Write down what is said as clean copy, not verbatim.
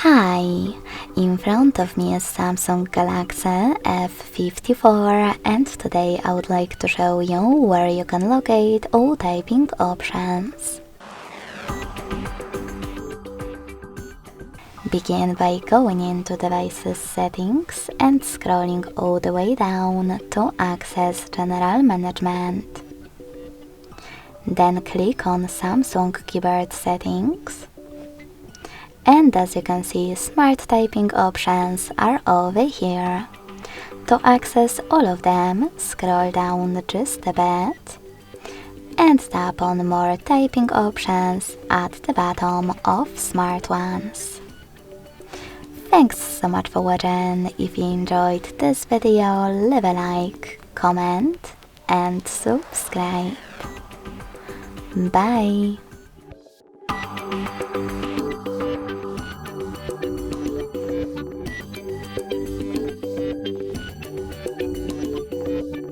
Hi, in front of me is Samsung Galaxy F54 and today I would like to show you where you can locate all typing options. Begin by going into Devices Settings and scrolling all the way down to access General Management. Then click on Samsung Keyboard Settings. And as you can see, smart typing options are over here. To access all of them, scroll down just a bit and tap on more typing options at the bottom of smart ones. Thanks so much for watching. If you enjoyed this video, leave a like, comment and subscribe. Bye!